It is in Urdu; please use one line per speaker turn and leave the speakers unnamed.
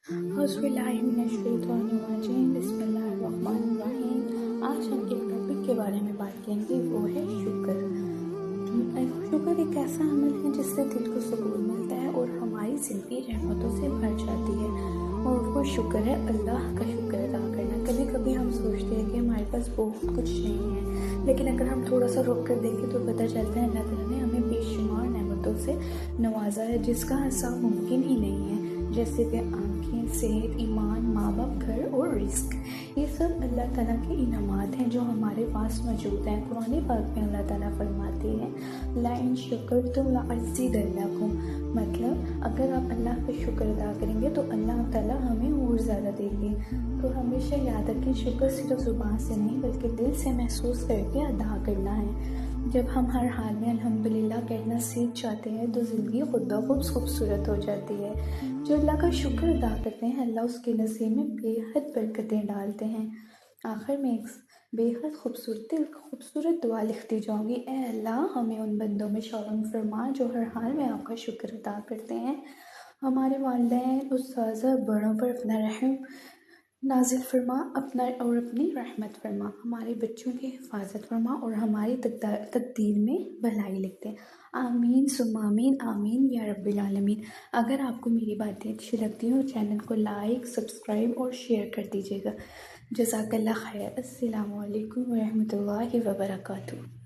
اعوذ باللہ من الشیطان الرجیم، بسم اللہ الرحمن الرحیم۔ آج ہم ایک ٹاپک کے بارے میں بات کریں گے، وہ ہے شکر۔ شکر ایک ایسا عمل ہے جس سے دل کو سکون ملتا ہے اور ہماری زندگی رحمتوں سے بھر جاتی ہے، اور وہ شکر ہے اللہ کا شکر ادا کرنا۔ کبھی کبھی ہم سوچتے ہیں کہ ہمارے پاس بہت کچھ نہیں ہے، لیکن اگر ہم تھوڑا سا رک کر دیکھیں تو پتہ چلتا ہے اللہ تعالیٰ نے ہمیں بے شمار نعمتوں سے نوازا ہے جس کا حساب ممکن ہی نہیں ہے، جیسے کہ آنکھیں، صحت، ایمان، ماں باپ، گھر اور رزق۔ یہ سب اللہ تعالیٰ کے انعامات ہیں جو ہمارے پاس موجود ہیں۔ قرآن پاک میں اللہ تعالیٰ فرماتے ہیں لَإِن شَكَرْتُمْ لَأَزِيدَنَّكُمْ، مطلب اگر آپ اللہ کا شکر ادا کریں گے تو اللہ تعالیٰ ہمیں اور زیادہ دیں گے۔ تو ہمیشہ یاد رکھیں، شکر صرف زبان سے نہیں بلکہ دل سے محسوس کر کے ادا کرنا ہے۔ جب ہم ہر حال میں الحمدللہ کہنا سیکھ جاتے ہیں تو زندگی خود بخود خوبصورت ہو جاتی ہے۔ جو اللہ کا شکر ادا کرتے ہیں، اللہ اس کے نصیب میں بے حد برکتیں ڈالتے ہیں۔ آخر میں ایک بے حد خوبصورت دعا لکھتی جاؤں گی، اے اللہ ہمیں ان بندوں میں شامل فرما جو ہر حال میں آپ کا شکر ادا کرتے ہیں۔ ہمارے والدین، اساتذہ، بڑوں پر اپنا رحم نازل فرما، اپنی رحمت فرما، ہمارے بچوں کی حفاظت فرما اور ہماری تقدیر میں بھلائی لکھتے ہیں۔ آمین ثم آمین، آمین یا رب العالمین۔ اگر آپ کو میری باتیں اچھی لگتی ہیں تو چینل کو لائک، سبسکرائب اور شیئر کر دیجیے گا۔ جزاک اللہ خیر۔ السلام علیکم ورحمۃ اللہ وبرکاتہ۔